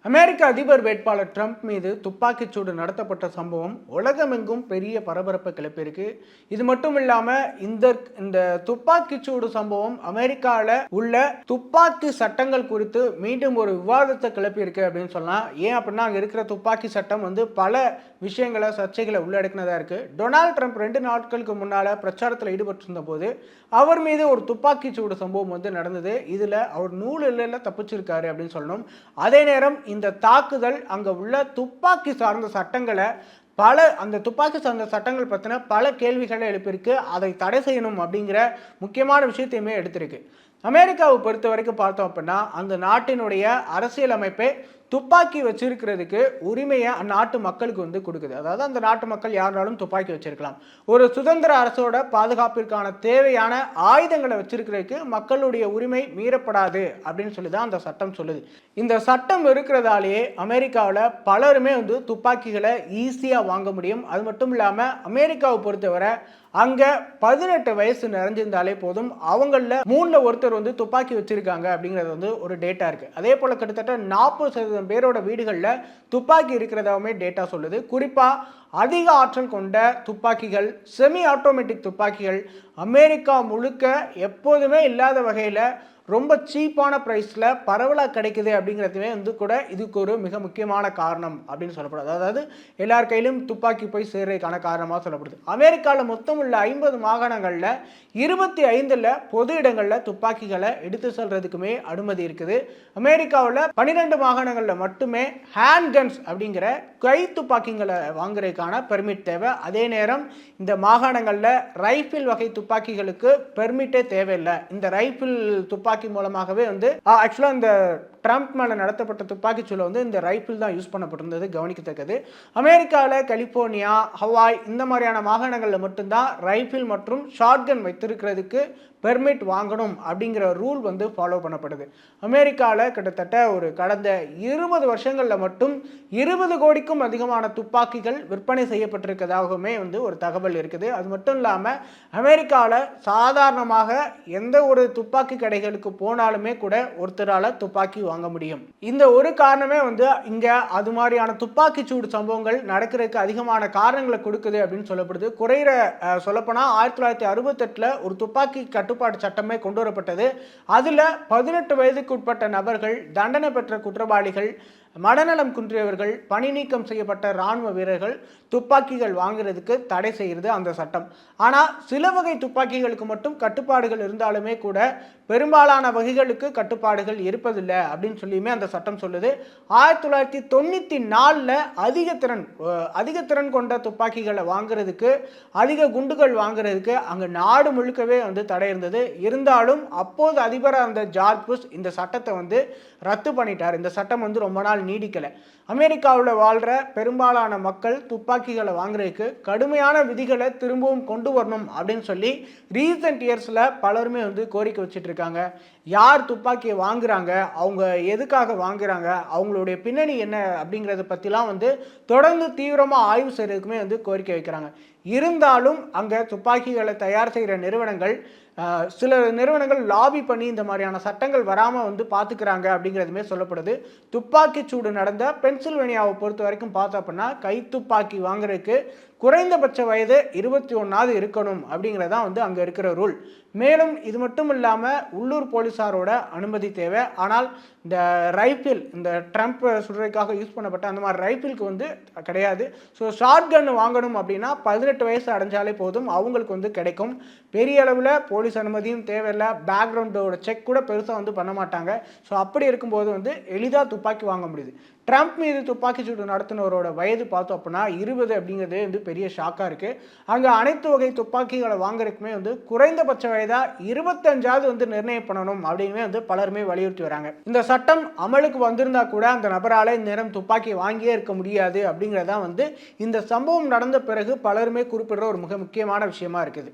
அமெரிக்க அதிபர் வேட்பாளர் ட்ரம்ப் மீது துப்பாக்கிச்சூடு நடத்தப்பட்ட சம்பவம் உலகமெங்கும் பெரிய பரபரப்பை கிளப்பியிருக்கு. இது மட்டும் இல்லாம இந்த துப்பாக்கிச்சூடு சம்பவம் அமெரிக்காவில் உள்ள துப்பாக்கி சட்டங்கள் குறித்து மீண்டும் ஒரு விவாதத்தை கிளப்பியிருக்கு அப்படின்னு சொல்லலாம். ஏன் அப்படின்னா அங்க இருக்கிற துப்பாக்கி சட்டம் பல விஷயங்களை சர்ச்சைகளை உள்ளடக்கினதா இருக்கு. டொனால்ட் ட்ரம்ப் 2 நாட்களுக்கு முன்னால பிரச்சாரத்தில் ஈடுபட்டிருந்த போது அவர் மீது ஒரு துப்பாக்கிச்சூடு சம்பவம் நடந்தது. இதுல அவர் நூலில் தப்பிச்சிருக்காரு அப்படின்னு சொல்லணும். அதே நேரம் இந்த தாக்குதல் அங்க உள்ள துப்பாக்கி சார்ந்த சட்டங்களை அந்த துப்பாக்கி சார்ந்த சட்டங்கள் பற்றின பல கேள்விகளை எழுப்பியிருக்கு. அதை தடை செய்யணும் அப்படிங்கிற முக்கியமான விஷயத்தையுமே எடுத்திருக்கு. அமெரிக்காவை பொறுத்த வரைக்கும் பார்த்தோம் அப்படின்னா அந்த நாட்டினுடைய அரசியல் அமைப்பே துப்பாக்கி வச்சிருக்கிறதுக்கு உரிமையை அந்நாட்டு மக்களுக்கு கொடுக்குது. அதாவது அந்த நாட்டு மக்கள் யாருனாலும் துப்பாக்கி வச்சிருக்கலாம். ஒரு சுதந்திர அரசோட பாதுகாப்பிற்கான தேவையான ஆயுதங்களை வச்சிருக்கிறதுக்கு மக்களுடைய உரிமை மீறப்படாது அப்படின்னு சொல்லி தான் அந்த சட்டம் சொல்லுது. இந்த சட்டம் இருக்கிறதாலேயே அமெரிக்காவில் பலருமே துப்பாக்கிகளை ஈஸியாக வாங்க முடியும். அது மட்டும் இல்லாமல் அமெரிக்காவை பொறுத்தவரை அங்க 18 வயசு நிறைஞ்சிருந்தாலே போதும், அவங்கள 3ல் ஒருத்தர் துப்பாக்கி வச்சிருக்காங்க அப்படிங்கிறது ஒரு டேட்டா இருக்கு. அதே போல கிட்டத்தட்ட 40% பேரோட வீடுகளில் துப்பாக்கி இருக்கிறதாவுமே டேட்டா சொல்லுது. குறிப்பா அதிக ஆற்றல் கொண்ட துப்பாக்கிகள், செமி ஆட்டோமேட்டிக் துப்பாக்கிகள் அமெரிக்கா முழுக்க எப்போதுமே இல்லாத வகையில் ரொம்ப சீப்பான ப்ரைஸில் பரவலாக கிடைக்குது அப்படிங்கிறதுமே கூட இதுக்கு ஒரு மிக முக்கியமான காரணம் அப்படின்னு சொல்லப்படுது. அதாவது எல்லார் கையிலும் துப்பாக்கி போய் சேர்றதுக்கான காரணமாக சொல்லப்படுது. அமெரிக்காவில் மொத்தம் உள்ள 50 மாகாணங்களில் 25ல் பொது இடங்களில் துப்பாக்கிகளை எடுத்து செல்றதுக்குமே அனுமதி இருக்குது. அமெரிக்காவில் 12 மாகாணங்களில் மட்டுமே ஹேண்ட் கன்ஸ் அப்படிங்கிற கை துப்பாக்கிகளை வாங்குறதுக்கான பெர்மிட் தேவை. அதே நேரம் இந்த மாகாணங்களில் ரைஃபிள் வகை துப்பாக்கிகளுக்கு பெர்மிட்டே தேவையில்லை. இந்த ரைஃபிள் துப்பாக்கி மூலமாகவே ஆக்சுவலா இந்த ட்ரம்ப் மேல நடத்தப்பட்ட துப்பாக்கிச்சூடு இந்த ரைஃபிள் தான் யூஸ் பண்ணப்பட்டிருந்தது, கவனிக்கத்தக்கது. அமெரிக்காவில் கலிபோர்னியா, ஹவாய் இந்த மாதிரியான மாகாணங்களில் மட்டும்தான் ரைஃபிள் மற்றும் ஷாட்கன் வைத்திருக்கிறதுக்கு பெர்மிட் வாங்கணும் அப்படிங்கிற ரூல் ஃபாலோ பண்ணப்படுது. அமெரிக்காவில் கிட்டத்தட்ட ஒரு கடந்த 20 வருஷங்களில் மட்டும் 20 கோடிக்கும் அதிகமான துப்பாக்கிகள் விற்பனை செய்யப்பட்டிருக்கிறதாகவுமே ஒரு தகவல் இருக்குது. அது மட்டும் இல்லாமல் அமெரிக்காவில் சாதாரணமாக எந்த ஒரு துப்பாக்கி கடைகளுக்கு போனாலுமே கூட ஒருத்தரால் துப்பாக்கி வாங்க முடியும். இந்த ஒரு காரணமே இங்க அது மாதிரியான துப்பாக்கிச்சூடு சம்பவங்கள் நடக்கிறதுக்கு அதிகமான காரணங்களை கொடுக்குது அப்படின்னு சொல்லப்படுது. குறைகிற சொல்லப்போனால் 1968 ஒரு துப்பாக்கி கட்டுப்பாட்டு சட்டமே கொண்டு வரப்பட்டது. அதுல 18 வயதுக்கு உட்பட்ட நபர்கள், தண்டனை பெற்ற குற்றவாளிகள், மனநலம் குன்றியவர்கள், பணி நீக்கம் செய்யப்பட்ட இராணுவ வீரர்கள் துப்பாக்கிகள் வாங்குறதுக்கு தடை செய்கிறது அந்த சட்டம். ஆனால் சில வகை துப்பாக்கிகளுக்கு மட்டும் கட்டுப்பாடுகள் இருந்தாலுமே கூட பெரும்பாலான வகைகளுக்கு கட்டுப்பாடுகள் இருப்பதில்லை அப்படின்னு சொல்லியுமே அந்த சட்டம் சொல்லுது. 1994ல் அதிக திறன் கொண்ட துப்பாக்கிகளை வாங்குறதுக்கு, அதிக குண்டுகள் வாங்குறதுக்கு அங்கே நாடு முழுக்கவே தடை இருந்தது. இருந்தாலும் அப்போது அதிபராக இருந்த ஜார்ஜ் புஷ் இந்த சட்டத்தை ரத்து பண்ணிட்டார். இந்த சட்டம் ரொம்ப நாள் நீடிக்கலை. அமெரிக்காவில் வாழ்கிற பெரும்பாலான மக்கள் துப்பாக்கிகளை வாங்குறதுக்கு கடுமையான விதிகளை திரும்பவும் கொண்டு வரணும் அப்படின்னு சொல்லி ரீசன்ட் இயர்ஸில் பலருமே கோரிக்கை வச்சுட்டு இருக்காங்க. யார் துப்பாக்கியை வாங்குறாங்க, அவங்க எதுக்காக வாங்குறாங்க, அவங்களுடைய பின்னணி என்ன அப்படிங்கிறத பற்றிலாம் தொடர்ந்து தீவிரமாக ஆய்வு செய்கிறதுக்குமே கோரிக்கை வைக்கிறாங்க. இருந்தாலும் அங்கே துப்பாக்கிகளை தயார் செய்கிற நிறுவனங்கள், சில நிறுவனங்கள் லாபி பண்ணி இந்த மாதிரியான சட்டங்கள் வராமல் பார்த்துக்கிறாங்க அப்படிங்கிறதுமே சொல்லப்படுது. துப்பாக்கிச்சூடு நடந்த பென்சில்வேனியாவை பொறுத்த வரைக்கும் பார்த்தோம் அப்படின்னா கைத்துப்பாக்கி வாங்குறதுக்கு குறைந்தபட்ச வயது 21 இருக்கணும் அப்படிங்கிறதான் அங்கே இருக்கிற ரூல். மேலும் இது மட்டும் இல்லாமல் உள்ளூர் போலீஸாரோட அனுமதி தேவை. ஆனால் இந்த ரைஃபிள், இந்த ட்ரம்ப் சுடுறதுக்காக யூஸ் பண்ணப்பட்ட அந்த மாதிரி ரைஃபிளுக்கு கிடையாது. ஸோ ஷார்ட் கன் வாங்கணும் அப்படின்னா 18 வயசு அடைஞ்சாலே போதும், அவங்களுக்கு கிடைக்கும். பெரிய அளவில் போலீஸ் அனுமதியும் தேவையில்லை, பேக்ரவுண்டோட செக் கூட பெருசாக பண்ண மாட்டாங்க. ஸோ அப்படி இருக்கும்போது எளிதாக துப்பாக்கி வாங்க முடியுது. ட்ரம்ப் மீது துப்பாக்கிச்சூடு நடத்தினவரோட வயது பார்த்தோம் அப்படின்னா 20 அப்படிங்கிறது பெரிய ஷாக்காக இருக்குது. அங்கே அனைத்து வகை துப்பாக்கிகளை வாங்குறதுக்குமே குறைந்தபட்ச வயதாக 25ஆவது நிர்ணயம் பண்ணணும் அப்படின்னு பலருமே வலியுறுத்தி வராங்க. இந்த சட்டம் அமலுக்கு வந்திருந்தா கூட அந்த நபரால் இந்த நேரம் துப்பாக்கி வாங்கியே இருக்க முடியாது அப்படிங்கிறதான் இந்த சம்பவம் நடந்த பிறகு பலருமே குறிப்பிடுற ஒரு மிக முக்கியமான விஷயமா இருக்குது.